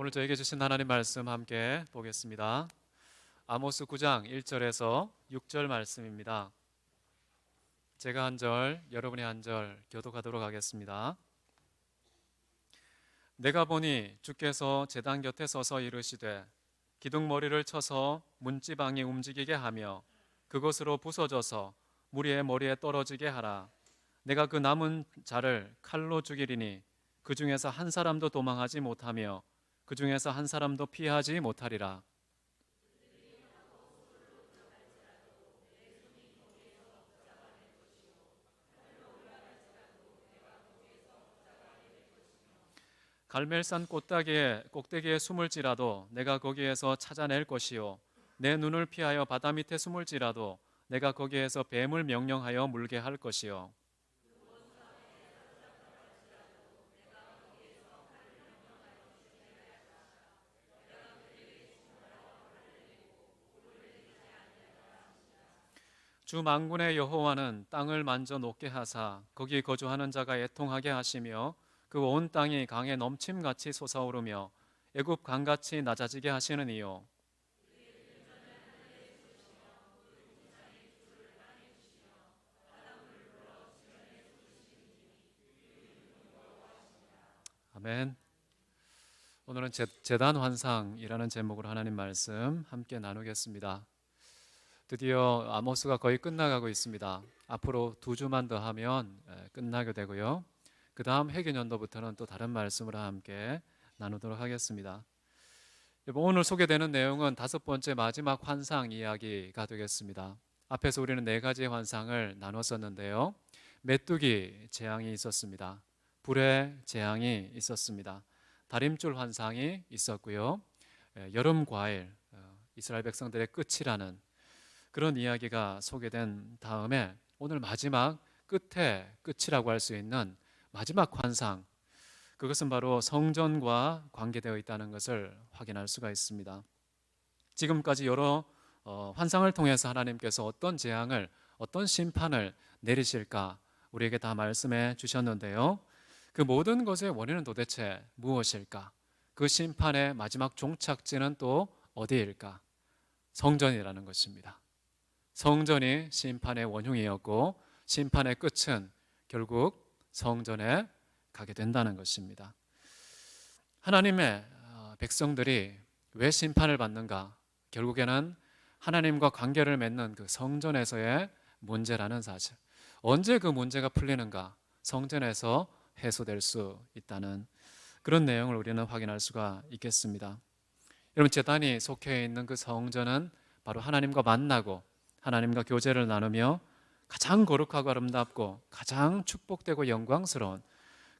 오늘 저에게 주신 하나님 말씀 함께 보겠습니다. 아모스 9장 1절에서 6절 말씀입니다. 제가 한 절, 여러분이 한 절 교독하도록 하겠습니다. 내가 보니 주께서 제단 곁에 서서 이르시되 기둥머리를 쳐서 문지방이 움직이게 하며 그것으로 부서져서 무리의 머리에 떨어지게 하라. 내가 그 남은 자를 칼로 죽이리니 그 중에서 한 사람도 도망하지 못하며 그 중에서 한 사람도 피하지 못하리라. 갈멜산 꼭대기에 숨을지라도 내가 거기에서 찾아낼 것이요 내 눈을 피하여 바다 밑에 숨을지라도 내가 거기에서 뱀을 명령하여 물게 할 것이요 주 만군의 여호와는 땅을 만져 녹게 하사 거기 거주하는 자가 애통하게 하시며 그 온 땅이 강에 넘침같이 솟아오르며 애굽 강같이 낮아지게 하시는 이요 아멘. 오늘은 제단 환상이라는 제목으로 하나님 말씀 함께 나누겠습니다. 드디어 아모스가 거의 끝나가고 있습니다. 앞으로 2주만 더 하면 끝나게 되고요. 그 다음 회개년도부터는 또 다른 말씀으로 함께 나누도록 하겠습니다. 오늘 소개되는 내용은 5번째 마지막 환상 이야기가 되겠습니다. 앞에서 우리는 4가지의 환상을 나눴었는데요. 메뚜기 재앙이 있었습니다. 불의 재앙이 있었습니다. 다림줄 환상이 있었고요. 여름 과일, 이스라엘 백성들의 끝이라는 그런 이야기가 소개된 다음에 오늘 마지막 끝에 끝이라고 할 수 있는 마지막 환상, 그것은 바로 성전과 관계되어 있다는 것을 확인할 수가 있습니다. 지금까지 여러 환상을 통해서 하나님께서 어떤 재앙을, 어떤 심판을 내리실까 우리에게 다 말씀해 주셨는데요. 그 모든 것의 원인은 도대체 무엇일까? 그 심판의 마지막 종착지는 또 어디일까? 성전이라는 것입니다. 성전이 심판의 원흉이었고 심판의 끝은 결국 성전에 가게 된다는 것입니다. 하나님의 백성들이 왜 심판을 받는가? 결국에는 하나님과 관계를 맺는 그 성전에서의 문제라는 사실. 언제 그 문제가 풀리는가? 성전에서 해소될 수 있다는 그런 내용을 우리는 확인할 수가 있겠습니다. 여러분, 제단이 속해 있는 그 성전은 바로 하나님과 만나고 하나님과 교제를 나누며 가장 거룩하고 아름답고 가장 축복되고 영광스러운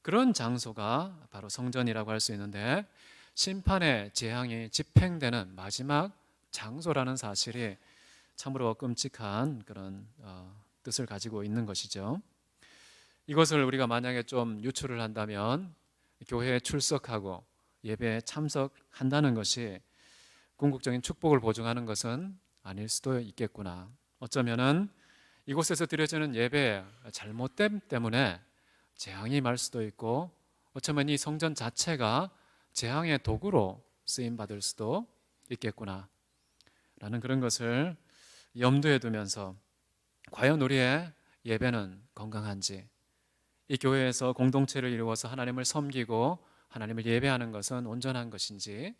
그런 장소가 바로 성전이라고 할 수 있는데, 심판의 재앙이 집행되는 마지막 장소라는 사실이 참으로 끔찍한 그런 뜻을 가지고 있는 것이죠. 이것을 우리가 만약에 좀 유추를 한다면 교회에 출석하고 예배에 참석한다는 것이 궁극적인 축복을 보증하는 것은 아닐 수도 있겠구나. 어쩌면은 이곳에서 드려지는 예배의 잘못됨 때문에 재앙이 말 수도 있고, 어쩌면 이 성전 자체가 재앙의 도구로 쓰임 받을 수도 있겠구나 라는 그런 것을 염두에 두면서 과연 우리의 예배는 건강한지, 이 교회에서 공동체를 이루어서 하나님을 섬기고 하나님을 예배하는 것은 온전한 것인지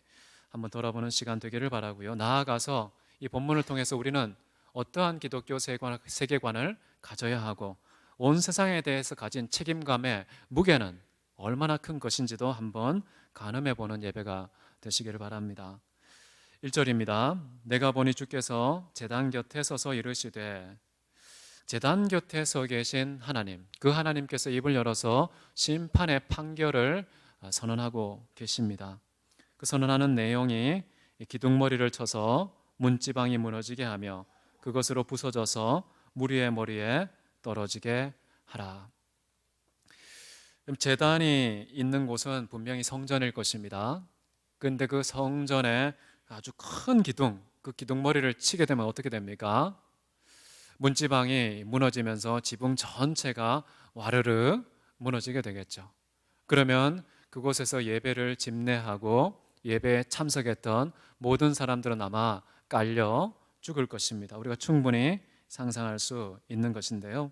한번 돌아보는 시간 되기를 바라고요. 나아가서 이 본문을 통해서 우리는 어떠한 기독교 세계관을 가져야 하고 온 세상에 대해서 가진 책임감의 무게는 얼마나 큰 것인지도 한번 가늠해 보는 예배가 되시기를 바랍니다. 1절입니다. 내가 보니 주께서 제단 곁에 서서 이르시되, 제단 곁에 서 계신 하나님, 그 하나님께서 입을 열어서 심판의 판결을 선언하고 계십니다. 그 선언하는 내용이 기둥머리를 쳐서 문지방이 무너지게 하며 그것으로 부서져서 무리의 머리에 떨어지게 하라. 제단이 있는 곳은 분명히 성전일 것입니다. 그런데 그 성전에 아주 큰 기둥, 그 기둥머리를 치게 되면 어떻게 됩니까? 문지방이 무너지면서 지붕 전체가 와르르 무너지게 되겠죠. 그러면 그곳에서 예배를 집례하고 예배에 참석했던 모든 사람들은 아마 깔려 죽을 것입니다. 우리가 충분히 상상할 수 있는 것인데요.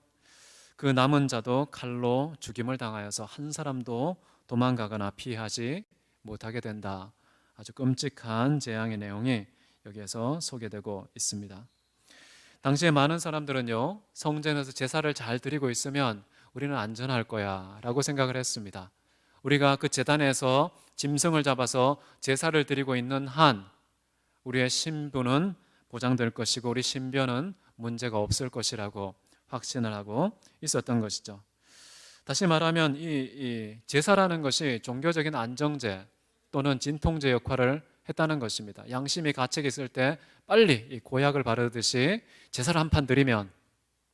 그 남은 자도 칼로 죽임을 당하여서 한 사람도 도망가거나 피하지 못하게 된다. 아주 끔찍한 재앙의 내용이 여기에서 소개되고 있습니다. 당시에 많은 사람들은요, 성전에서 제사를 잘 드리고 있으면 우리는 안전할 거야 라고 생각을 했습니다. 우리가 그 제단에서 짐승을 잡아서 제사를 드리고 있는 한 우리의 신분은 보장될 것이고 우리 신변은 문제가 없을 것이라고 확신을 하고 있었던 것이죠. 다시 말하면 이 제사라는 것이 종교적인 안정제 또는 진통제 역할을 했다는 것입니다. 양심이 가책이 있을 때 빨리 이 고약을 바르듯이 제사를 한 판 드리면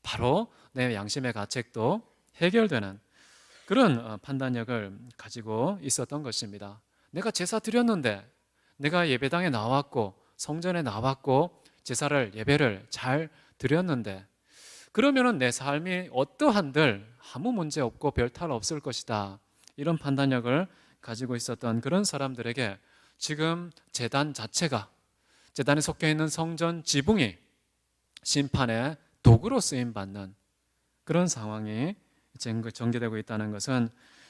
바로 내 양심의 가책도 해결되는 그런 판단력을 가지고 있었던 것입니다. 내가 제사 드렸는데, 내가 예배당에 나왔고 성전에 나왔고 제사를 예배를 잘 드렸는데, 그러면은 내 삶이 어떠한들 아무 문제 없고 별 탈 없을 것이다, 이런 판단력을 가지고 있었던 그런 사람들에게 지금 제단 자체가, 제단에 속해 있는 성전 지붕이 심판의 도구로 쓰임 받는 그런 상황이 전개되고 있다는 것은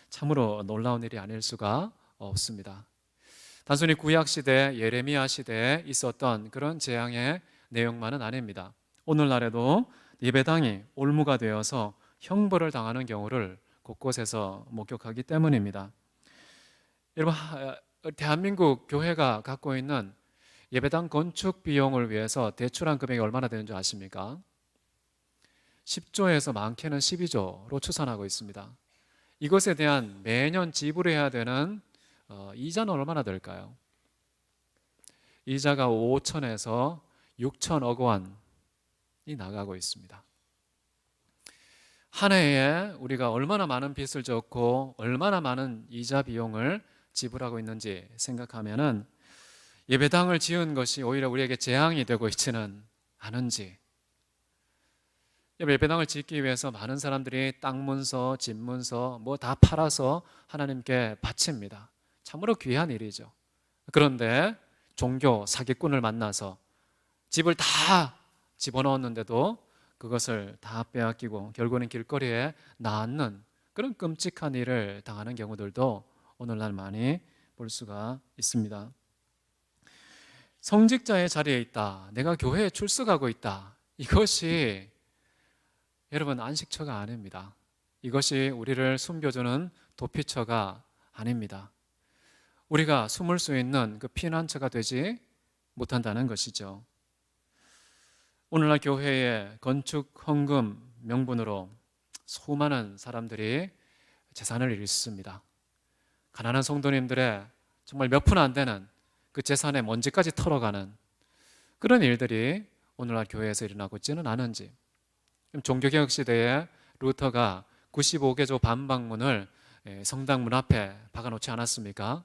참으로 놀라운 일이 아닐 수가 없습니다. 단순히 구약 시대, 예레미야 시대에 있었던 그런 재앙의 내용만은 아닙니다. 오늘날에도 예배당이 올무가 되어서 형벌을 당하는 경우를 곳곳에서 목격하기 때문입니다. 여러분, 대한민국 교회가 갖고 있는 예배당 건축 비용을 위해서 대출한 금액이 얼마나 되는 줄 아십니까? 10조에서 많게는 12조로 추산하고 있습니다. 이것에 대한 매년 지불해야 되는 이자는 얼마나 될까요? 이자가 5천에서 6천억 원이 나가고 있습니다. 한 해에 우리가 얼마나 많은 빚을 졌고 얼마나 많은 이자 비용을 지불하고 있는지 생각하면은 예배당을 지은 것이 오히려 우리에게 재앙이 되고 있지는 않은지. 예배당을 짓기 위해서 많은 사람들이 땅 문서, 집 문서 뭐 다 팔아서 하나님께 바칩니다. 참으로 귀한 일이죠. 그런데 종교 사기꾼을 만나서 집을 다 집어넣었는데도 그것을 다 빼앗기고 결국은 길거리에 놔앉는 그런 끔찍한 일을 당하는 경우들도 오늘날 많이 볼 수가 있습니다. 성직자의 자리에 있다, 내가 교회에 출석하고 있다, 이것이 여러분 안식처가 아닙니다. 이것이 우리를 숨겨주는 도피처가 아닙니다. 우리가 숨을 수 있는 그 피난처가 되지 못한다는 것이죠. 오늘날 교회의 건축 헌금 명분으로 수많은 사람들이 재산을 잃습니다. 가난한 성도님들의 정말 몇 푼 안 되는 그 재산의 먼지까지 털어가는 그런 일들이 오늘날 교회에서 일어나고 있지는 않은지. 종교개혁 시대에 루터가 95개조 반박문을 성당 문 앞에 박아놓지 않았습니까?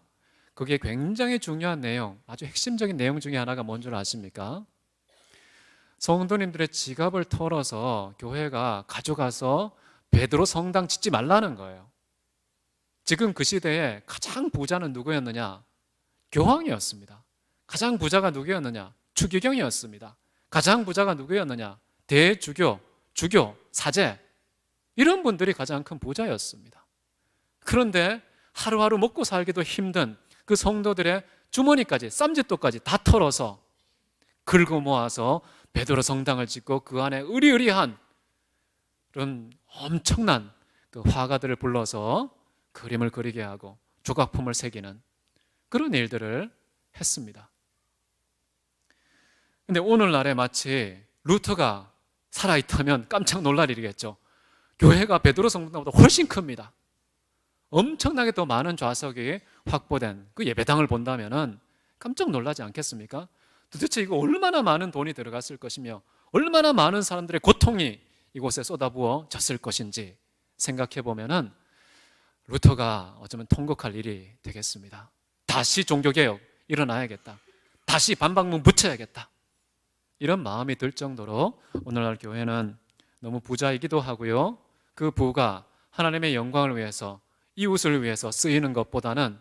그게 굉장히 중요한 내용, 아주 핵심적인 내용 중에 하나가 뭔 줄 아십니까? 성도님들의 지갑을 털어서 교회가 가져가서 베드로 성당 짓지 말라는 거예요. 지금 그 시대에 가장 부자는 누구였느냐? 교황이었습니다. 가장 부자가 누구였느냐? 추기경이었습니다. 가장 부자가 누구였느냐? 대주교, 주교, 사제, 이런 분들이 가장 큰 부자였습니다. 그런데 하루하루 먹고 살기도 힘든 그 성도들의 주머니까지, 쌈짓돈까지 다 털어서 긁어 모아서 베드로 성당을 짓고 그 안에 으리으리한 그런 엄청난 그 화가들을 불러서 그림을 그리게 하고 조각품을 새기는 그런 일들을 했습니다. 근데 오늘날에 마치 루터가 살아있다면 깜짝 놀랄 일이겠죠. 교회가 베드로 성당보다 훨씬 큽니다. 엄청나게 더 많은 좌석이 확보된 그 예배당을 본다면 깜짝 놀라지 않겠습니까? 도대체 이거 얼마나 많은 돈이 들어갔을 것이며 얼마나 많은 사람들의 고통이 이곳에 쏟아부어졌을 것인지 생각해 보면은 루터가 어쩌면 통곡할 일이 되겠습니다. 다시 종교개혁 일어나야겠다, 다시 반박문 붙여야겠다, 이런 마음이 들 정도로 오늘날 교회는 너무 부자이기도 하고요, 그 부가 하나님의 영광을 위해서, 이웃을 위해서 쓰이는 것보다는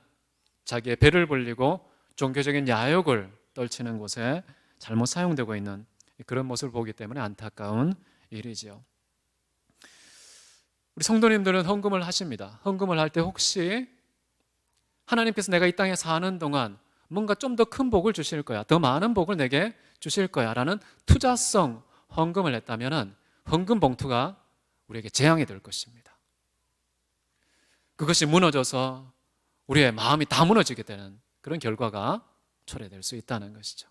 자기의 배를 불리고 종교적인 야욕을 떨치는 곳에 잘못 사용되고 있는 그런 모습을 보기 때문에 안타까운 일이지요. 우리 성도님들은 헌금을 하십니다. 헌금을 할 때 혹시 하나님께서 내가 이 땅에 사는 동안 뭔가 좀 더 큰 복을 주실 거야, 더 많은 복을 내게 주실 거야 라는 투자성 헌금을 했다면 헌금 봉투가 우리에게 재앙이 될 것입니다. 그것이 무너져서 우리의 마음이 다 무너지게 되는 그런 결과가 초래될 수 있다는 것이죠.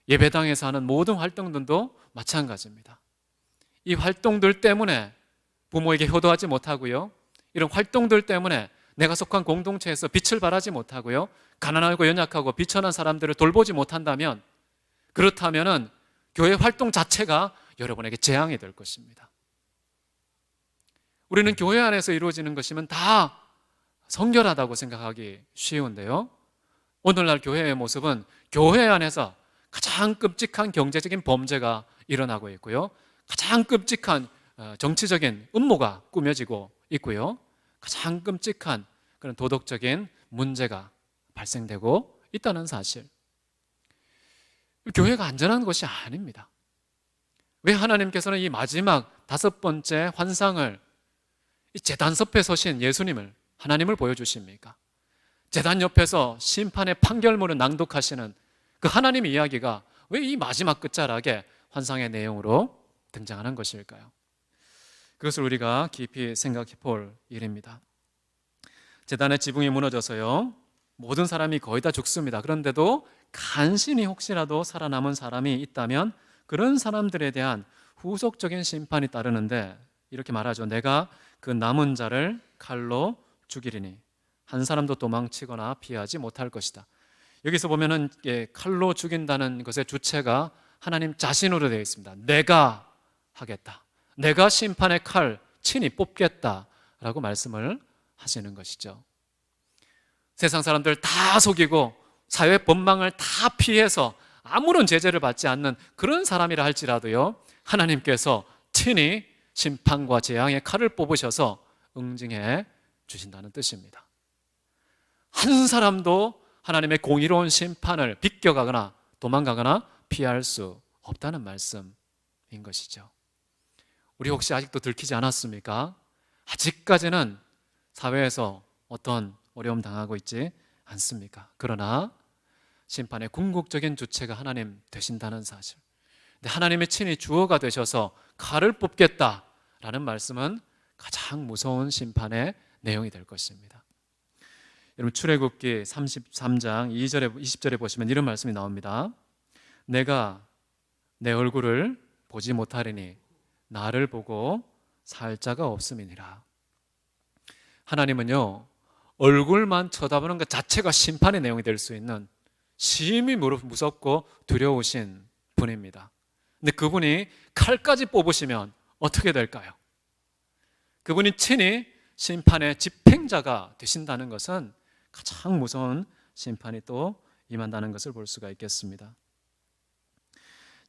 예배당에서 하는 모든 활동들도 마찬가지입니다. 이 활동들 때문에 부모에게 효도하지 못하고요, 이런 활동들 때문에 내가 속한 공동체에서 빛을 발하지 못하고요, 가난하고 연약하고 비천한 사람들을 돌보지 못한다면, 그렇다면 교회 활동 자체가 여러분에게 재앙이 될 것입니다. 우리는 교회 안에서 이루어지는 것이면 다 성결하다고 생각하기 쉬운데요, 오늘날 교회의 모습은 교회 안에서 가장 끔찍한 경제적인 범죄가 일어나고 있고요, 가장 끔찍한 정치적인 음모가 꾸며지고 있고요, 가장 끔찍한 그런 도덕적인 문제가 발생되고 있다는 사실. 교회가 안전한 것이 아닙니다. 왜 하나님께서는 이 마지막 5번째 환상을 이 제단 섭에 서신 예수님을, 하나님을 보여주십니까? 제단 옆에서 심판의 판결문을 낭독하시는 그 하나님의 이야기가 왜 이 마지막 끝자락에 환상의 내용으로 등장하는 것일까요? 그것을 우리가 깊이 생각해 볼 일입니다. 제단의 지붕이 무너져서요, 모든 사람이 거의 다 죽습니다. 그런데도 간신히 혹시라도 살아남은 사람이 있다면 그런 사람들에 대한 후속적인 심판이 따르는데, 이렇게 말하죠. 내가 그 남은 자를 칼로 죽이리니 한 사람도 도망치거나 피하지 못할 것이다. 여기서 보면은 칼로 죽인다는 것의 주체가 하나님 자신으로 되어 있습니다. 내가 하겠다, 내가 심판의 칼 친히 뽑겠다라고 말씀을 하시는 것이죠. 세상 사람들 다 속이고 사회 법망을 다 피해서 아무런 제재를 받지 않는 그런 사람이라 할지라도요, 하나님께서 친히 심판과 재앙의 칼을 뽑으셔서 응징해 주신다는 뜻입니다. 한 사람도 하나님의 공의로운 심판을 비껴가거나 도망가거나 피할 수 없다는 말씀인 것이죠. 우리 혹시 아직도 들키지 않았습니까? 아직까지는 사회에서 어떤 어려움 당하고 있지 않습니까? 그러나 심판의 궁극적인 주체가 하나님 되신다는 사실, 하나님의 친히 주어가 되셔서 칼을 뽑겠다라는 말씀은 가장 무서운 심판의 내용이 될 것입니다. 여러분, 출애굽기 33장 2절에 20절에 보시면 이런 말씀이 나옵니다. 내가 내 얼굴을 보지 못하리니 나를 보고 살 자가 없음이니라. 하나님은요, 얼굴만 쳐다보는 것 자체가 심판의 내용이 될 수 있는 심히 무섭고 두려우신 분입니다. 근데 그분이 칼까지 뽑으시면 어떻게 될까요? 그분이 친히 심판의 집행자가 되신다는 것은 가장 무서운 심판이 또 임한다는 것을 볼 수가 있겠습니다.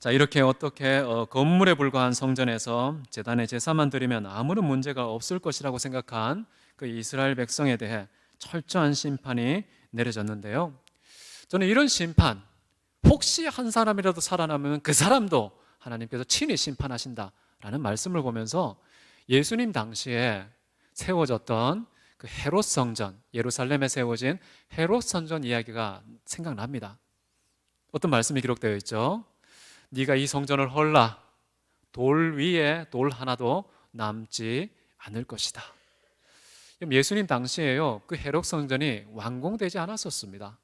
자, 이렇게 어떻게 건물에 불과한 성전에서 제단의 제사만 드리면 아무런 문제가 없을 것이라고 생각한 그 이스라엘 백성에 대해 철저한 심판이 내려졌는데요, 저는 이런 심판, 혹시 한 사람이라도 살아남으면 그 사람도 하나님께서 친히 심판하신다라는 말씀을 보면서 예수님 당시에 세워졌던 그 헤롯 성전, 예루살렘에 세워진 헤롯 성전 이야기가 생각납니다. 어떤 말씀이 기록되어 있죠? 네가 이 성전을 헐라, 돌 위에 돌 하나도 남지 않을 것이다. 예수님 당시에요, 그 헤롯 성전이 완공되지 않았었습니다.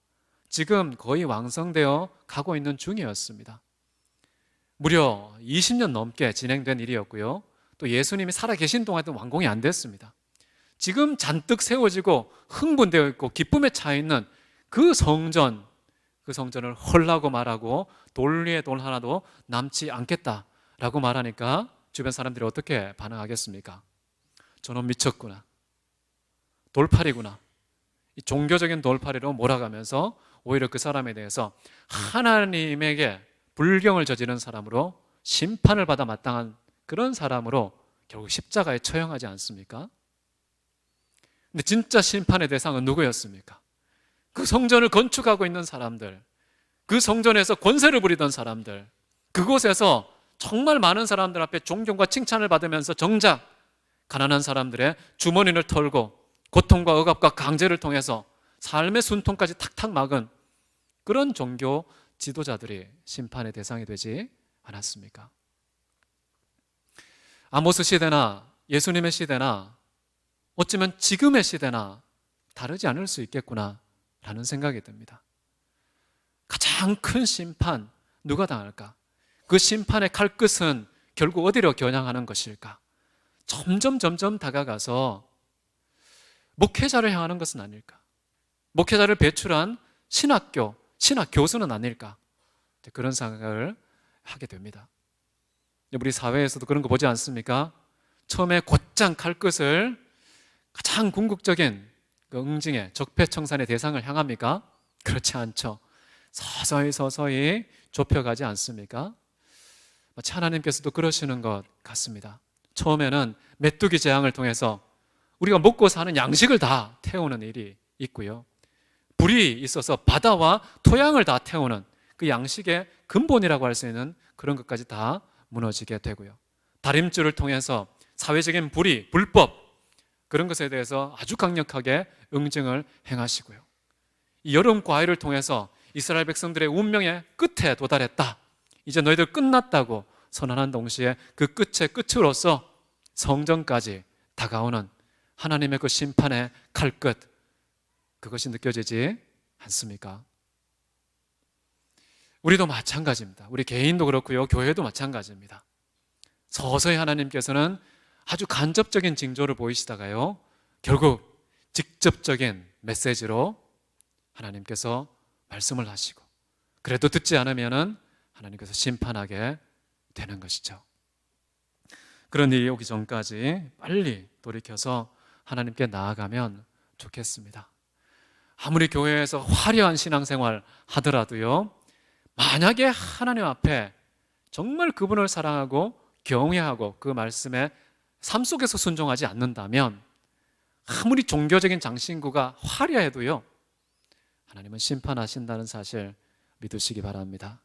지금 거의 완성되어 가고 있는 중이었습니다. 무려 20년 넘게 진행된 일이었고요, 또 예수님이 살아계신 동안에도 완공이 안 됐습니다. 지금 잔뜩 세워지고 흥분되어 있고 기쁨에 차 있는 그 성전을 헐라고 말하고 돌 위에 돌 하나도 남지 않겠다라고 말하니까 주변 사람들이 어떻게 반응하겠습니까? 저놈 미쳤구나, 돌팔이구나, 이 종교적인 돌팔이로 몰아가면서 오히려 그 사람에 대해서 하나님에게 불경을 저지른 사람으로 심판을 받아 마땅한 그런 사람으로 결국 십자가에 처형하지 않습니까? 근데 진짜 심판의 대상은 누구였습니까? 그 성전을 건축하고 있는 사람들, 그 성전에서 권세를 부리던 사람들, 그곳에서 정말 많은 사람들 앞에 존경과 칭찬을 받으면서 정작 가난한 사람들의 주머니를 털고 고통과 억압과 강제를 통해서 삶의 순통까지 탁탁 막은 그런 종교 지도자들이 심판의 대상이 되지 않았습니까? 아모스 시대나 예수님의 시대나 어쩌면 지금의 시대나 다르지 않을 수 있겠구나 라는 생각이 듭니다. 가장 큰 심판 누가 당할까? 그 심판의 칼끝은 결국 어디로 겨냥하는 것일까? 점점 다가가서 목회자를 향하는 것은 아닐까? 목회자를 배출한 신학교, 신학교수는 아닐까? 그런 생각을 하게 됩니다. 우리 사회에서도 그런 거 보지 않습니까? 처음에 곧장 칼끝을 가장 궁극적인 그 응징의 적폐청산의 대상을 향합니까? 그렇지 않죠. 서서히 좁혀가지 않습니까? 마치 하나님께서도 그러시는 것 같습니다. 처음에는 메뚜기 재앙을 통해서 우리가 먹고 사는 양식을 다 태우는 일이 있고요, 불이 있어서 바다와 토양을 다 태우는 그 양식의 근본이라고 할 수 있는 그런 것까지 다 무너지게 되고요, 다림줄을 통해서 사회적인 불의, 불법 그런 것에 대해서 아주 강력하게 응징을 행하시고요, 이 여름 과일을 통해서 이스라엘 백성들의 운명의 끝에 도달했다, 이제 너희들 끝났다고 선언한 동시에 그 끝의 끝으로서 성전까지 다가오는 하나님의 그 심판의 칼끝, 그것이 느껴지지 않습니까? 우리도 마찬가지입니다. 우리 개인도 그렇고요, 교회도 마찬가지입니다. 서서히 하나님께서는 아주 간접적인 징조를 보이시다가요, 결국 직접적인 메시지로 하나님께서 말씀을 하시고, 그래도 듣지 않으면은 하나님께서 심판하게 되는 것이죠. 그런 일이 오기 전까지 빨리 돌이켜서 하나님께 나아가면 좋겠습니다. 아무리 교회에서 화려한 신앙생활 하더라도요, 만약에 하나님 앞에 정말 그분을 사랑하고 경외하고 그 말씀에 삶 속에서 순종하지 않는다면 아무리 종교적인 장신구가 화려해도요, 하나님은 심판하신다는 사실 믿으시기 바랍니다.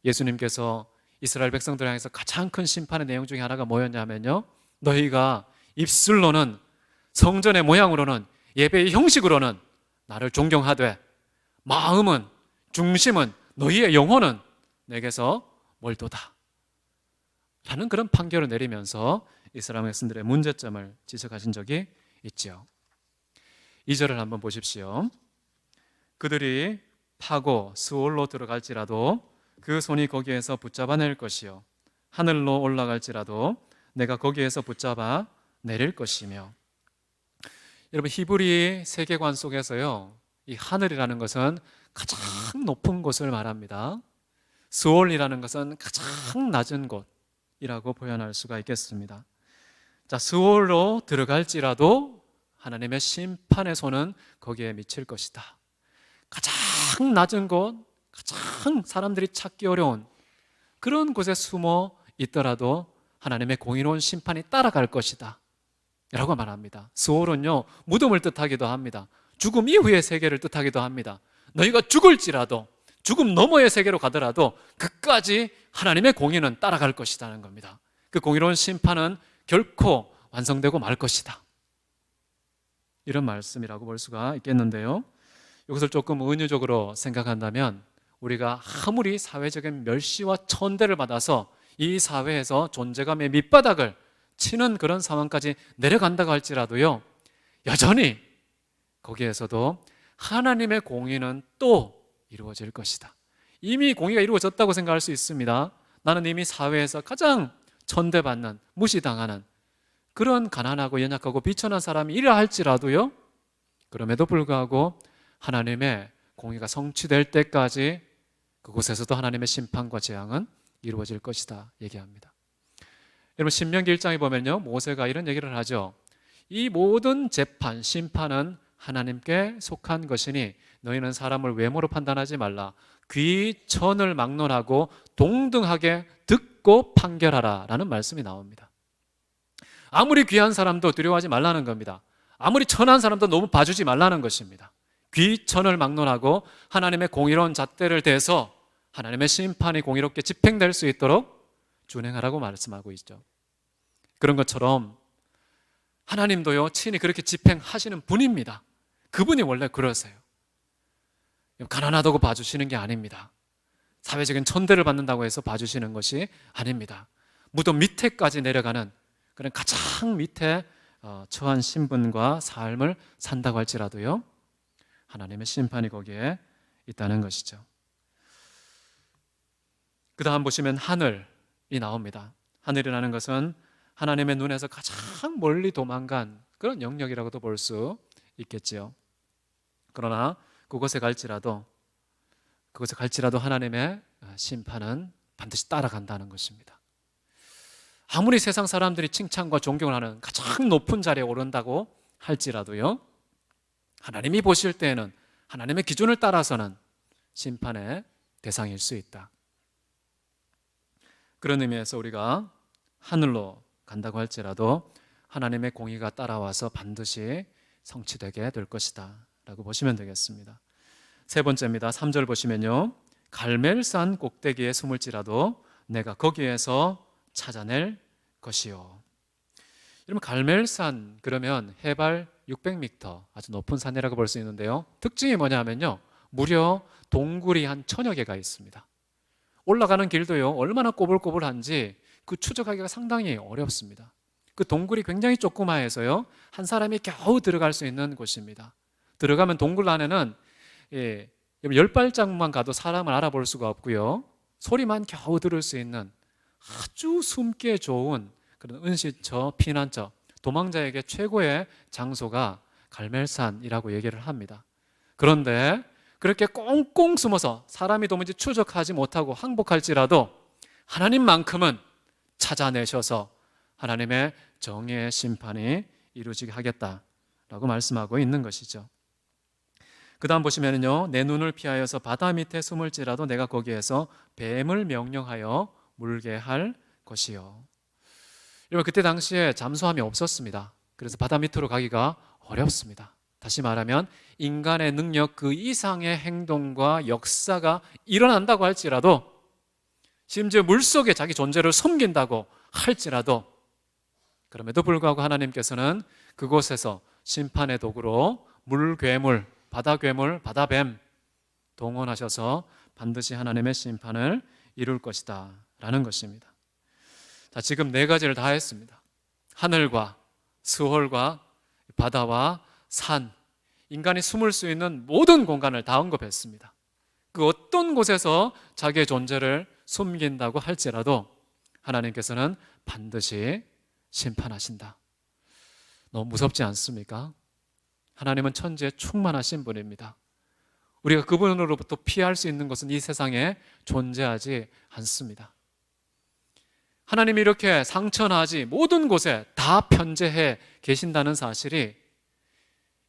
예수님께서 이스라엘 백성들 향해서 가장 큰 심판의 내용 중에 하나가 뭐였냐면요, 너희가 입술로는, 성전의 모양으로는, 예배의 형식으로는 나를 존경하되 마음은, 중심은, 너희의 영혼은 내게서 멀도다 라는 그런 판결을 내리면서 이스라엘 백성들의 문제점을 지적하신 적이 있죠. 2절을 한번 보십시오. 그들이 파고 스올로 들어갈지라도 그 손이 거기에서 붙잡아낼 것이요, 하늘로 올라갈지라도 내가 거기에서 붙잡아 내릴 것이며. 여러분, 히브리 세계관 속에서요, 이 하늘이라는 것은 가장 높은 곳을 말합니다. 스올이라는 것은 가장 낮은 곳이라고 표현할 수가 있겠습니다. 자, 스올로 들어갈지라도 하나님의 심판의 손은 거기에 미칠 것이다. 가장 낮은 곳, 가장 사람들이 찾기 어려운 그런 곳에 숨어 있더라도 하나님의 공의로운 심판이 따라갈 것이다 라고 말합니다. 스올은요, 무덤을 뜻하기도 합니다. 죽음 이후의 세계를 뜻하기도 합니다. 너희가 죽을지라도, 죽음 너머의 세계로 가더라도 그까지 하나님의 공의는 따라갈 것이라는 겁니다. 그 공의로운 심판은 결코 완성되고 말 것이다, 이런 말씀이라고 볼 수가 있겠는데요, 이것을 조금 은유적으로 생각한다면 우리가 아무리 사회적인 멸시와 천대를 받아서 이 사회에서 존재감의 밑바닥을 치는 그런 상황까지 내려간다고 할지라도요, 여전히 거기에서도 하나님의 공의는 또 이루어질 것이다. 이미 공의가 이루어졌다고 생각할 수 있습니다. 나는 이미 사회에서 가장 천대받는, 무시당하는 그런 가난하고 연약하고 비천한 사람이 이라 할지라도요, 그럼에도 불구하고 하나님의 공의가 성취될 때까지 그곳에서도 하나님의 심판과 재앙은 이루어질 것이다 얘기합니다. 여러분, 신명기 1장에 보면요, 모세가 이런 얘기를 하죠. 이 모든 재판, 심판은 하나님께 속한 것이니 너희는 사람을 외모로 판단하지 말라. 귀, 천을 막론하고 동등하게 듣고 판결하라 라는 말씀이 나옵니다. 아무리 귀한 사람도 두려워하지 말라는 겁니다. 아무리 천한 사람도 너무 봐주지 말라는 것입니다. 귀천을 막론하고 하나님의 공의로운 잣대를 대서 하나님의 심판이 공의롭게 집행될 수 있도록 준행하라고 말씀하고 있죠. 그런 것처럼 하나님도요, 친히 그렇게 집행하시는 분입니다. 그분이 원래 그러세요. 가난하다고 봐주시는 게 아닙니다. 사회적인 천대를 받는다고 해서 봐주시는 것이 아닙니다. 무덤 밑에까지 내려가는 그런 가장 밑에 처한 신분과 삶을 산다고 할지라도요, 하나님의 심판이 거기에 있다는 것이죠. 그 다음 보시면 하늘이 나옵니다. 하늘이라는 것은 하나님의 눈에서 가장 멀리 도망간 그런 영역이라고도 볼 수 있겠지요. 그러나 그곳에 갈지라도 하나님의 심판은 반드시 따라간다는 것입니다. 아무리 세상 사람들이 칭찬과 존경을 하는 가장 높은 자리에 오른다고 할지라도요, 하나님이 보실 때에는 하나님의 기준을 따라서는 심판의 대상일 수 있다. 그런 의미에서 우리가 하늘로 간다고 할지라도 하나님의 공의가 따라와서 반드시 성취되게 될 것이다 라고 보시면 되겠습니다. 세 번째입니다. 3절 보시면요, 갈멜산 꼭대기에 숨을지라도 내가 거기에서 찾아낼 것이요. 여러분, 갈멜산 그러면 해발 600m, 아주 높은 산이라고 볼 수 있는데요, 특징이 뭐냐면요, 무려 동굴이 한 1000여 개가 있습니다. 올라가는 길도요, 얼마나 꼬불꼬불한지 그 추적하기가 상당히 어렵습니다. 그 동굴이 굉장히 조그마해서요, 한 사람이 겨우 들어갈 수 있는 곳입니다. 들어가면 동굴 안에는 10발짝만 가도 사람을 알아볼 수가 없고요, 소리만 겨우 들을 수 있는 아주 숨기 좋은 그런 은시처, 피난처, 도망자에게 최고의 장소가 갈멜산이라고 얘기를 합니다. 그런데 그렇게 꽁꽁 숨어서 사람이 도무지 추적하지 못하고 항복할지라도 하나님만큼은 찾아내셔서 하나님의 정의의 심판이 이루어지게 하겠다라고 말씀하고 있는 것이죠. 그 다음 보시면요, 내 눈을 피하여서 바다 밑에 숨을지라도 내가 거기에서 뱀을 명령하여 물게 할 것이요. 여러분, 그때 당시에 잠수함이 없었습니다. 그래서 바다 밑으로 가기가 어렵습니다. 다시 말하면 인간의 능력 그 이상의 행동과 역사가 일어난다고 할지라도, 심지어 물속에 자기 존재를 숨긴다고 할지라도, 그럼에도 불구하고 하나님께서는 그곳에서 심판의 도구로 물괴물, 바다괴물, 바다뱀 동원하셔서 반드시 하나님의 심판을 이룰 것이다 라는 것입니다. 자, 지금 네 가지를 다 했습니다. 하늘과 스월과 바다와 산, 인간이 숨을 수 있는 모든 공간을 다 언급했습니다. 그 어떤 곳에서 자기의 존재를 숨긴다고 할지라도 하나님께서는 반드시 심판하신다. 너무 무섭지 않습니까? 하나님은 천지에 충만하신 분입니다. 우리가 그분으로부터 피할 수 있는 것은 이 세상에 존재하지 않습니다. 하나님이 이렇게 상천하지 모든 곳에 다 편재해 계신다는 사실이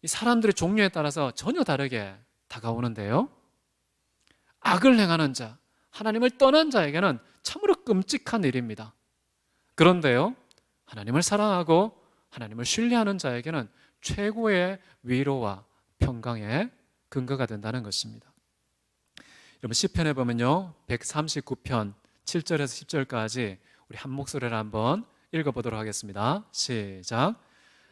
이 사람들의 종류에 따라서 전혀 다르게 다가오는데요, 악을 행하는 자, 하나님을 떠난 자에게는 참으로 끔찍한 일입니다. 그런데요, 하나님을 사랑하고 하나님을 신뢰하는 자에게는 최고의 위로와 평강의 근거가 된다는 것입니다. 여러분, 시편에 보면요, 139편 7절에서 10절까지 우리 한 목소리를 한번 읽어보도록 하겠습니다. 시작.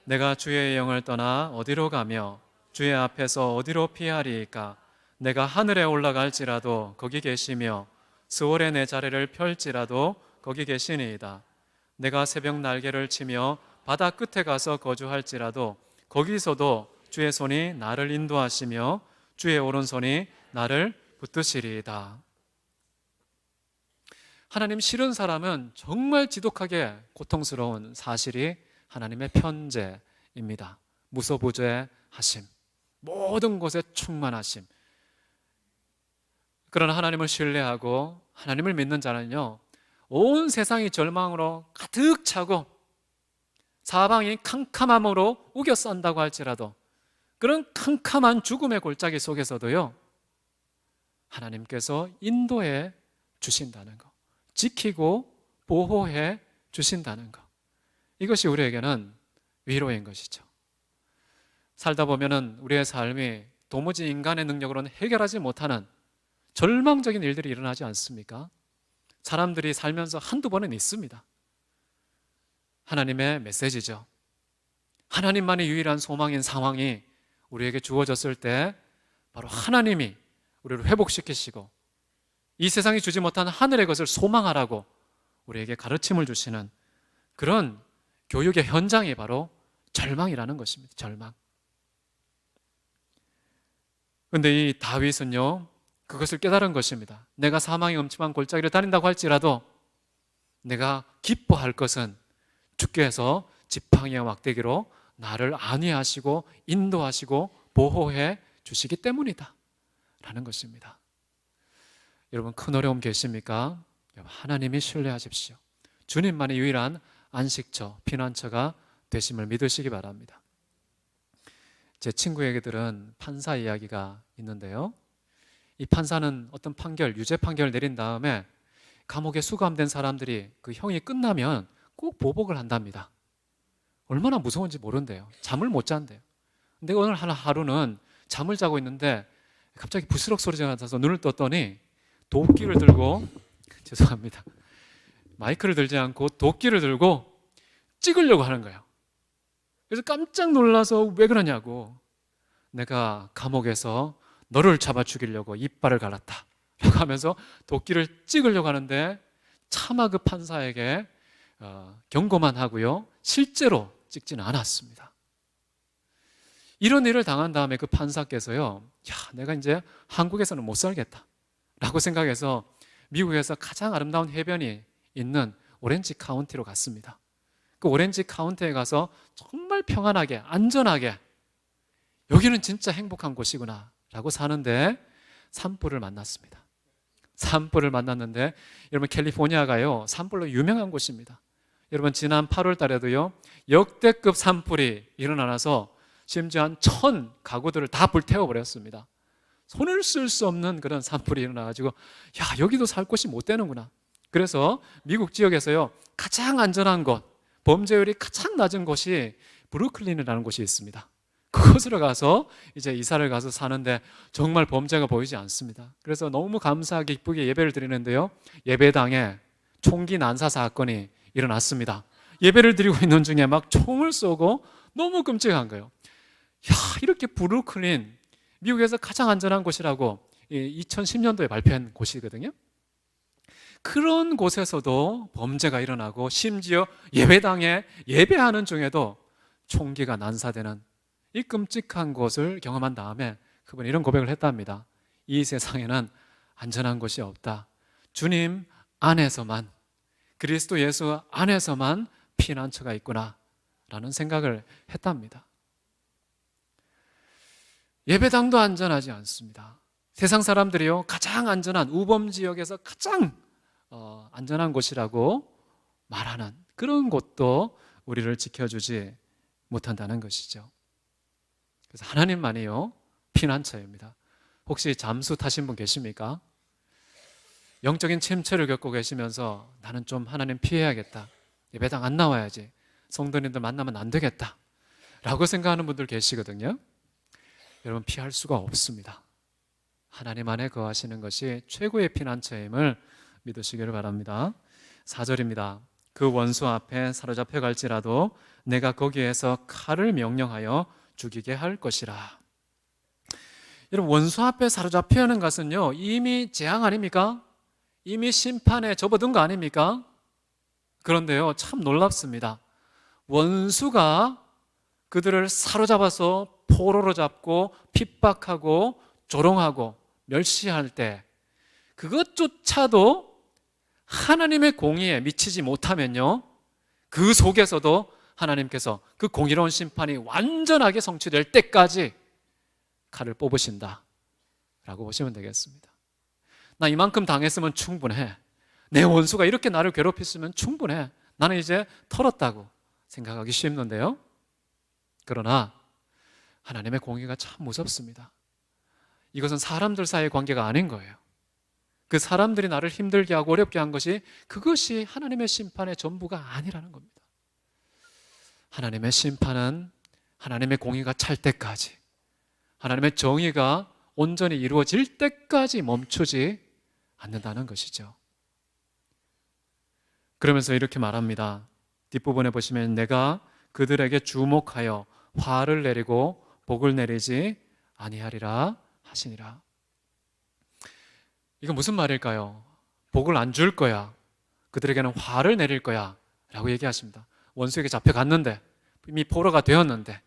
내가 주의 영을 떠나 어디로 가며 주의 앞에서 어디로 피하리이까? 내가 하늘에 올라갈지라도 거기 계시며 스월에 내 자리를 펼지라도 거기 계시니이다. 내가 새벽 날개를 치며 바다 끝에 가서 거주할지라도 거기서도 주의 손이 나를 인도하시며 주의 오른손이 나를 붙드시리이다. 하나님 싫은 사람은 정말 지독하게 고통스러운 사실이 하나님의 편재입니다. 무소부재하심, 모든 곳에 충만하심. 그러나 하나님을 신뢰하고 하나님을 믿는 자는요, 온 세상이 절망으로 가득 차고 사방이 캄캄함으로 우겨싼다고 할지라도, 그런 캄캄한 죽음의 골짜기 속에서도요, 하나님께서 인도해 주신다는 것, 지키고 보호해 주신다는 것, 이것이 우리에게는 위로인 것이죠. 살다 보면은 우리의 삶이 도무지 인간의 능력으로는 해결하지 못하는 절망적인 일들이 일어나지 않습니까? 사람들이 살면서 한두 번은 있습니다. 하나님의 메시지죠. 하나님만의 유일한 소망인 상황이 우리에게 주어졌을 때 바로 하나님이 우리를 회복시키시고 이 세상이 주지 못한 하늘의 것을 소망하라고 우리에게 가르침을 주시는 그런 교육의 현장이 바로 절망이라는 것입니다. 절망. 그런데 이 다윗은요, 그것을 깨달은 것입니다. 내가 사망의 음침한 골짜기를 다닌다고 할지라도 내가 기뻐할 것은 주께서 지팡이와 막대기로 나를 안위하시고 인도하시고 보호해 주시기 때문이다 라는 것입니다. 여러분, 큰 어려움 계십니까? 하나님이 신뢰하십시오. 주님만의 유일한 안식처, 피난처가 되심을 믿으시기 바랍니다. 제 친구에게 들은 판사 이야기가 있는데요, 이 판사는 어떤 판결, 유죄 판결을 내린 다음에 감옥에 수감된 사람들이 그 형이 끝나면 꼭 보복을 한답니다. 얼마나 무서운지 모른대요. 잠을 못 잔대요. 근데 오늘 하루는 잠을 자고 있는데 갑자기 부스럭 소리가 나서 눈을 떴더니 도끼를 들고, 죄송합니다, 마이크를 들지 않고 도끼를 들고 찍으려고 하는 거예요. 그래서 깜짝 놀라서 왜 그러냐고, 내가 감옥에서 너를 잡아 죽이려고 이빨을 갈았다 라고 하면서 도끼를 찍으려고 하는데 차마 그 판사에게 경고만 하고요, 실제로 찍지는 않았습니다. 이런 일을 당한 다음에 그 판사께서요, 내가 이제 한국에서는 못 살겠다 라고 생각해서 미국에서 가장 아름다운 해변이 있는 오렌지 카운티로 갔습니다. 그 오렌지 카운티에 가서 정말 평안하게 안전하게 여기는 진짜 행복한 곳이구나 라고 사는데 산불을 만났습니다. 산불을 만났는데, 여러분, 캘리포니아가요 산불로 유명한 곳입니다. 여러분, 지난 8월 달에도요 역대급 산불이 일어나서 심지어 한 1000 가구들을 다 불태워버렸습니다. 손을 쓸 수 없는 그런 산불이 일어나가지고 여기도 살 곳이 못 되는구나. 그래서 미국 지역에서요 가장 안전한 곳, 범죄율이 가장 낮은 곳이 브루클린이라는 곳이 있습니다. 그곳으로 가서 이제 이사를 가서 사는데 정말 범죄가 보이지 않습니다. 그래서 너무 감사하게 기쁘게 예배를 드리는데요, 예배당에 총기 난사 사건이 일어났습니다. 예배를 드리고 있는 중에 막 총을 쏘고 너무 끔찍한 거예요. 이렇게 브루클린, 미국에서 가장 안전한 곳이라고 2010년도에 발표한 곳이거든요. 그런 곳에서도 범죄가 일어나고 심지어 예배당에 예배하는 중에도 총기가 난사되는 이 끔찍한 곳을 경험한 다음에 그분이 이런 고백을 했답니다. 이 세상에는 안전한 곳이 없다. 주님 안에서만, 그리스도 예수 안에서만 피난처가 있구나 라는 생각을 했답니다. 예배당도 안전하지 않습니다. 세상 사람들이요 가장 안전한 우범 지역에서 가장 안전한 곳이라고 말하는 그런 곳도 우리를 지켜주지 못한다는 것이죠. 그래서 하나님만이요 피난처입니다. 혹시 잠수 타신 분 계십니까? 영적인 침체를 겪고 계시면서 나는 좀 하나님 피해야겠다, 예배당 안 나와야지, 성도님들 만나면 안 되겠다 라고 생각하는 분들 계시거든요. 여러분, 피할 수가 없습니다. 하나님 안에 거하시는 것이 최고의 피난처임을 믿으시기를 바랍니다. 4절입니다. 그 원수 앞에 사로잡혀 갈지라도 내가 거기에서 칼을 명령하여 죽이게 할 것이라. 여러분, 원수 앞에 사로잡혀 하는 것은요 이미 재앙 아닙니까? 이미 심판에 접어든 거 아닙니까? 그런데요 참 놀랍습니다. 원수가 그들을 사로잡아서 포로로 잡고 핍박하고 조롱하고 멸시할 때 그것조차도 하나님의 공의에 미치지 못하면요 그 속에서도 하나님께서 그 공의로운 심판이 완전하게 성취될 때까지 칼을 뽑으신다 라고 보시면 되겠습니다. 나 이만큼 당했으면 충분해, 내 원수가 이렇게 나를 괴롭혔으면 충분해, 나는 이제 털었다고 생각하기 쉽는데요, 그러나 하나님의 공의가 참 무섭습니다. 이것은 사람들 사이의 관계가 아닌 거예요. 그 사람들이 나를 힘들게 하고 어렵게 한 것이 그것이 하나님의 심판의 전부가 아니라는 겁니다. 하나님의 심판은 하나님의 공의가 찰 때까지 하나님의 정의가 온전히 이루어질 때까지 멈추지 않는다는 것이죠. 그러면서 이렇게 말합니다. 뒷부분에 보시면 내가 그들에게 주목하여 화를 내리고 복을 내리지 아니하리라 하시니라. 이거 무슨 말일까요? 복을 안 줄 거야. 그들에게는 화를 내릴 거야 라고 얘기하십니다. 원수에게 잡혀갔는데, 이미 포로가 되었는데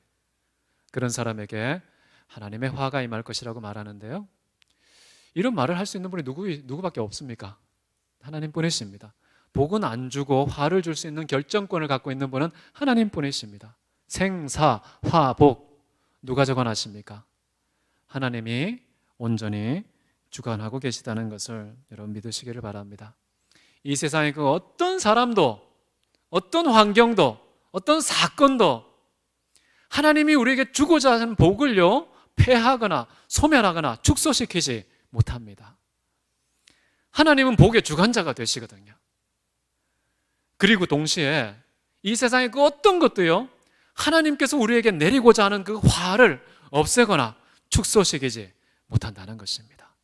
그런 사람에게 하나님의 화가 임할 것이라고 말하는데요, 이런 말을 할 수 있는 분이 누구밖에 없습니까? 하나님뿐이십니다. 복은 안 주고 화를 줄 수 있는 결정권을 갖고 있는 분은 하나님뿐이십니다. 생사, 화, 복 누가 주관하십니까? 하나님이 온전히 주관하고 계시다는 것을 여러분 믿으시기를 바랍니다. 이 세상의 그 어떤 사람도, 어떤 환경도, 어떤 사건도 하나님이 우리에게 주고자 하는 복을요 폐하거나 소멸하거나 축소시키지 못합니다. 하나님은 복의 주관자가 되시거든요. 그리고 동시에 이 세상의 그 어떤 것도요 하나님께서 우리에게 내리고자 하는 그 화를 없애거나 축소시키지 못한다는 것입니다.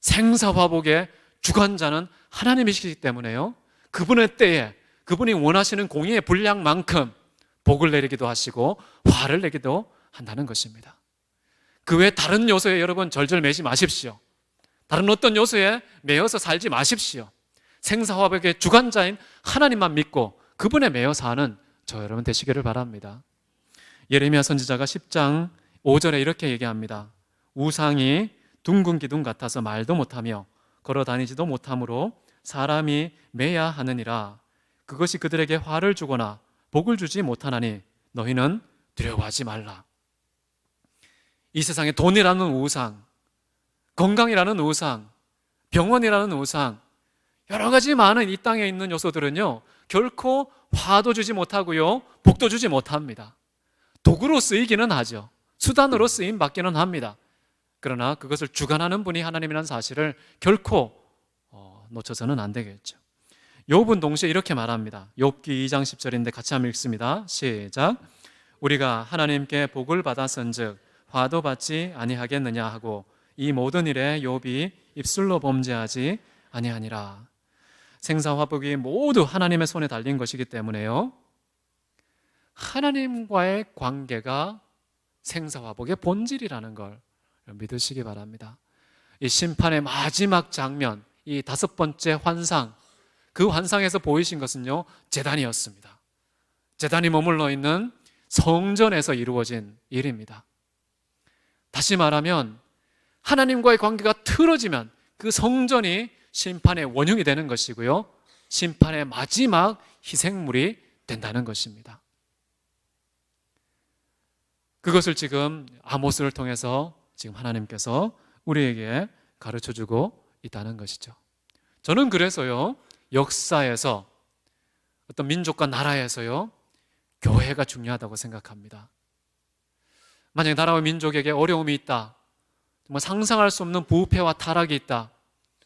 생사화복의 주관자는 하나님이시기 때문에요, 그분의 때에 그분이 원하시는 공의의 분량만큼 복을 내리기도 하시고 화를 내기도 한다는 것입니다. 그 외 다른 요소에 여러분 절절 매지 마십시오. 다른 어떤 요소에 매여서 살지 마십시오. 생사화복의 주관자인 하나님만 믿고 그분에 매여 사는 저 여러분 되시기를 바랍니다. 예레미야 선지자가 10장 5절에 이렇게 얘기합니다. 우상이 둥근 기둥 같아서 말도 못하며 걸어 다니지도 못하므로 사람이 매야 하느니라. 그것이 그들에게 화를 주거나 복을 주지 못하나니 너희는 두려워하지 말라. 이 세상에 돈이라는 우상, 건강이라는 우상, 병원이라는 우상, 여러 가지 많은 이 땅에 있는 요소들은요 결코 화도 주지 못하고요 복도 주지 못합니다. 도구로 쓰이기는 하죠. 수단으로 쓰임 받기는 합니다. 그러나 그것을 주관하는 분이 하나님이라는 사실을 결코 놓쳐서는 안 되겠죠. 욥은 동시에 이렇게 말합니다. 욥기 2장 10절인데 같이 한번 읽습니다. 시작. 우리가 하나님께 복을 받았은즉 화도 받지 아니하겠느냐 하고 이 모든 일에 욥이 입술로 범죄하지 아니하니라. 생사화복이 모두 하나님의 손에 달린 것이기 때문에요, 하나님과의 관계가 생사화복의 본질이라는 걸 믿으시기 바랍니다. 이 심판의 마지막 장면, 이 5번째 환상, 그 환상에서 보이신 것은요 제단이었습니다. 제단이 머물러 있는 성전에서 이루어진 일입니다. 다시 말하면 하나님과의 관계가 틀어지면 그 성전이 심판의 원흉이 되는 것이고요, 심판의 마지막 희생물이 된다는 것입니다. 그것을 지금 아모스를 통해서 지금 하나님께서 우리에게 가르쳐주고 있다는 것이죠. 저는 그래서요 역사에서 어떤 민족과 나라에서요 교회가 중요하다고 생각합니다. 만약 나라와 민족에게 어려움이 있다, 정말 상상할 수 없는 부패와 타락이 있다,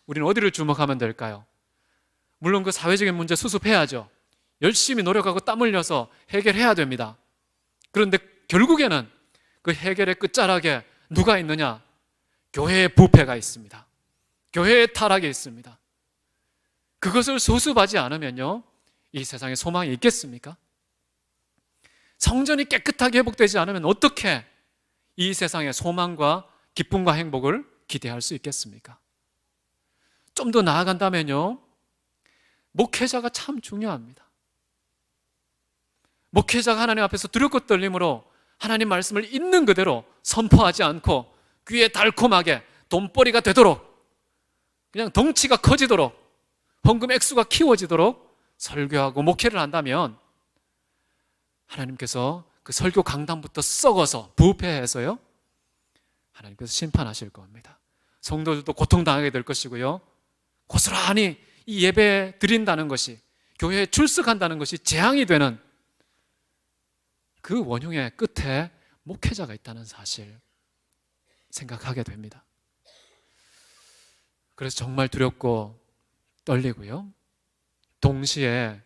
우리는 어디를 주목하면 될까요? 물론 그 사회적인 문제 수습해야죠. 열심히 노력하고 땀 흘려서 해결해야 됩니다. 그런데 결국에는 그 해결의 끝자락에 누가 있느냐? 교회의 부패가 있습니다. 교회의 타락이 있습니다. 그것을 수습하지 않으면요 이 세상에 소망이 있겠습니까? 성전이 깨끗하게 회복되지 않으면 어떻게 이 세상의 소망과 기쁨과 행복을 기대할 수 있겠습니까? 좀 더 나아간다면요 목회자가 참 중요합니다. 목회자가 하나님 앞에서 두렵고 떨림으로 하나님 말씀을 있는 그대로 선포하지 않고 귀에 달콤하게 돈벌이가 되도록, 그냥 덩치가 커지도록, 헌금 액수가 키워지도록 설교하고 목회를 한다면 하나님께서 그 설교 강단부터 썩어서 부패해서요 하나님께서 심판하실 겁니다. 성도들도 고통당하게 될 것이고요, 고스란히 이 예배 드린다는 것이, 교회에 출석한다는 것이 재앙이 되는 그 원흉의 끝에 목회자가 있다는 사실 생각하게 됩니다. 그래서 정말 두렵고 떨리고요, 동시에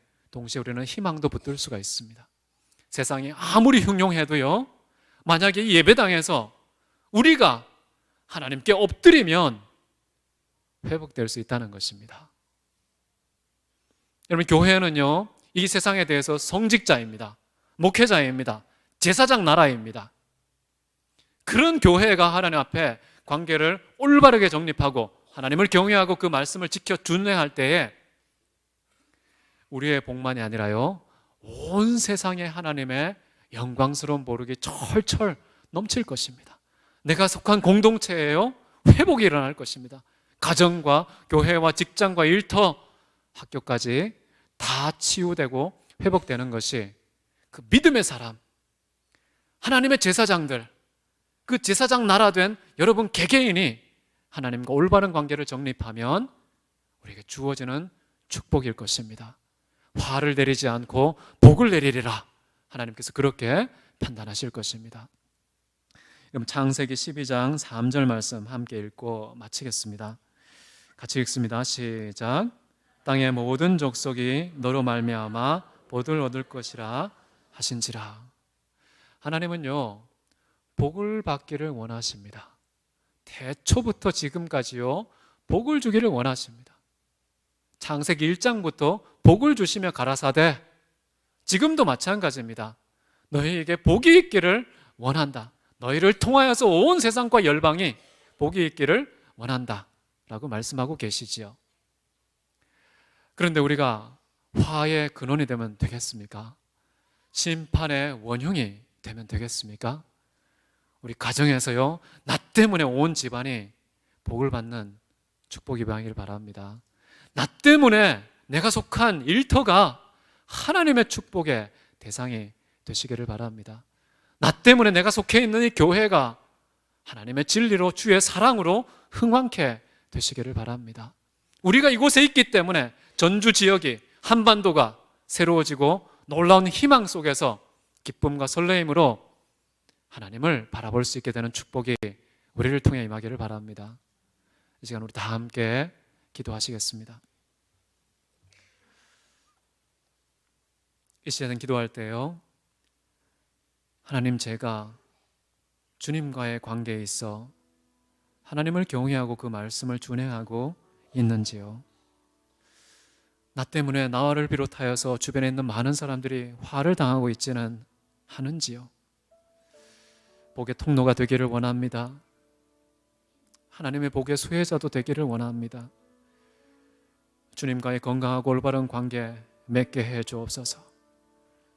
우리는 희망도 붙들 수가 있습니다. 세상이 아무리 흉흉해도요 만약에 이 예배당에서 우리가 하나님께 엎드리면 회복될 수 있다는 것입니다. 여러분, 교회는요, 이 세상에 대해서 성직자입니다. 목회자입니다. 제사장 나라입니다. 그런 교회가 하나님 앞에 관계를 올바르게 정립하고 하나님을 경외하고 그 말씀을 지켜 준행할 때에 우리의 복만이 아니라요, 온 세상에 하나님의 영광스러운 보력이 철철 넘칠 것입니다. 내가 속한 공동체에요, 회복이 일어날 것입니다. 가정과 교회와 직장과 일터, 학교까지 다 치유되고 회복되는 것이 그 믿음의 사람, 하나님의 제사장들, 그 제사장 나라 된 여러분 개개인이 하나님과 올바른 관계를 정립하면 우리에게 주어지는 축복일 것입니다. 화를 내리지 않고 복을 내리리라. 하나님께서 그렇게 판단하실 것입니다. 그럼 창세기 12장 3절 말씀 함께 읽고 마치겠습니다. 같이 읽습니다. 시작. 땅의 모든 족속이 너로 말미암아 복을 얻을 것이라 하신지라. 하나님은요, 복을 받기를 원하십니다. 태초부터 지금까지요, 복을 주기를 원하십니다. 창세기 1장부터 복을 주시며 가라사대 지금도 마찬가지입니다. 너희에게 복이 있기를 원한다. 너희를 통하여서 온 세상과 열방이 복이 있기를 원한다 라고 말씀하고 계시지요. 그런데 우리가 화의 근원이 되면 되겠습니까? 심판의 원흉이 되면 되겠습니까? 우리 가정에서요, 나 때문에 온 집안이 복을 받는 축복이 임하기를 바랍니다. 나 때문에 내가 속한 일터가 하나님의 축복의 대상이 되시기를 바랍니다. 나 때문에 내가 속해 있는 이 교회가 하나님의 진리로 주의 사랑으로 흥왕케 되시기를 바랍니다. 우리가 이곳에 있기 때문에 전주 지역이, 한반도가 새로워지고 놀라운 희망 속에서 기쁨과 설레임으로 하나님을 바라볼 수 있게 되는 축복이 우리를 통해 임하기를 바랍니다. 이 시간 우리 다 함께 기도하시겠습니다. 이 시간은 기도할 때요, 하나님, 제가 주님과의 관계에 있어 하나님을 경외하고 그 말씀을 준행하고 있는지요? 나 때문에 나를 비롯하여서 주변에 있는 많은 사람들이 화를 당하고 있지는 않은지요? 복의 통로가 되기를 원합니다. 하나님의 복의 수혜자도 되기를 원합니다. 주님과의 건강하고 올바른 관계 맺게 해 주옵소서.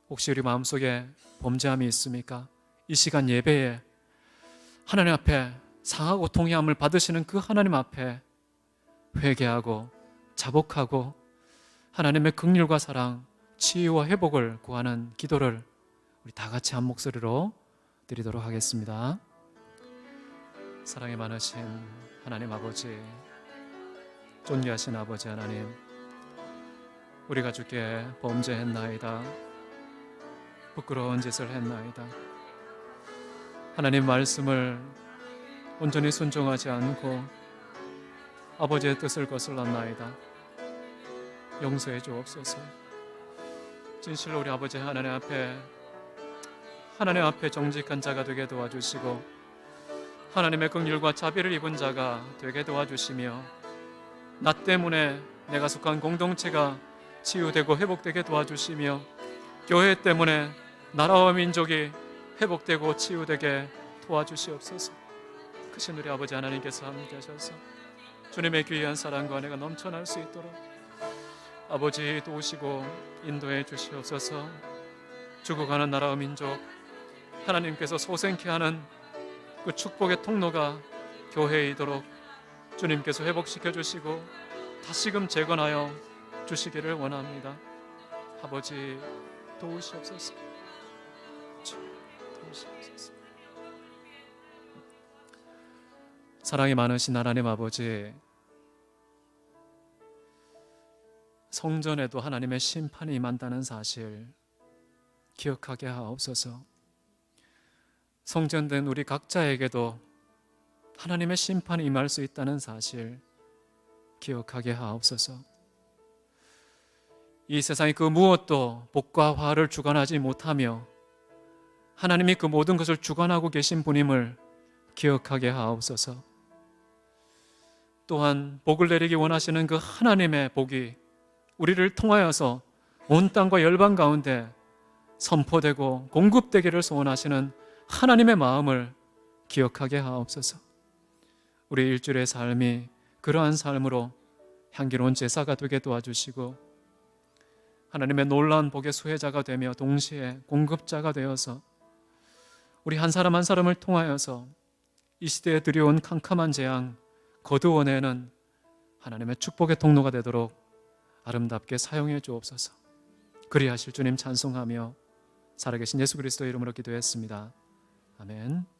혹시 우리 마음속에 범죄함이 있습니까? 이 시간 예배에 하나님 앞에 상하고 통회함을 받으시는 그 하나님 앞에 회개하고 자복하고 하나님의 긍휼과 사랑, 치유와 회복을 구하는 기도를 우리 다 같이 한 목소리로 드리도록 하겠습니다. 사랑이 많으신 하나님 아버지, 존귀하신 아버지 하나님, 우리가 주께 범죄했나이다. 부끄러운 짓을 했나이다. 하나님 말씀을 온전히 순종하지 않고 아버지의 뜻을 거슬렀나이다. 용서해 주옵소서. 진실로 우리 아버지 하나님 앞에 정직한 자가 되게 도와주시고 하나님의 긍휼과 자비를 입은 자가 되게 도와주시며 나 때문에 내가 속한 공동체가 치유되고 회복되게 도와주시며 교회 때문에 나라와 민족이 회복되고 치유되게 도와주시옵소서. 크신 우리 아버지 하나님께서 함께 하셔서 주님의 귀한 사랑과 은혜가 넘쳐날 수 있도록 아버지 도우시고 인도해 주시옵소서. 죽어가는 나라와 민족, 하나님께서 소생케 하는 그 축복의 통로가 교회이도록 주님께서 회복시켜 주시고 다시금 재건하여 주시기를 원합니다. 아버지 도우시옵소서. 도우시옵소서. 사랑이 많으신 하나님 아버지, 성전에도 하나님의 심판이 임한다는 사실 기억하게 하옵소서. 성전된 우리 각자에게도 하나님의 심판이 임할 수 있다는 사실 기억하게 하옵소서. 이 세상의 그 무엇도 복과 화를 주관하지 못하며 하나님이 그 모든 것을 주관하고 계신 분임을 기억하게 하옵소서. 또한 복을 내리기 원하시는 그 하나님의 복이 우리를 통하여서 온 땅과 열방 가운데 선포되고 공급되기를 소원하시는 하나님의 마음을 기억하게 하옵소서. 우리 일주일의 삶이 그러한 삶으로 향기로운 제사가 되게 도와주시고 하나님의 놀라운 복의 수혜자가 되며 동시에 공급자가 되어서 우리 한 사람 한 사람을 통하여서 이 시대에 들여온 캄캄한 재앙 거두어내는 하나님의 축복의 통로가 되도록 아름답게 사용해 주옵소서. 그리하실 주님 찬송하며 살아계신 예수 그리스도의 이름으로 기도했습니다. 아멘.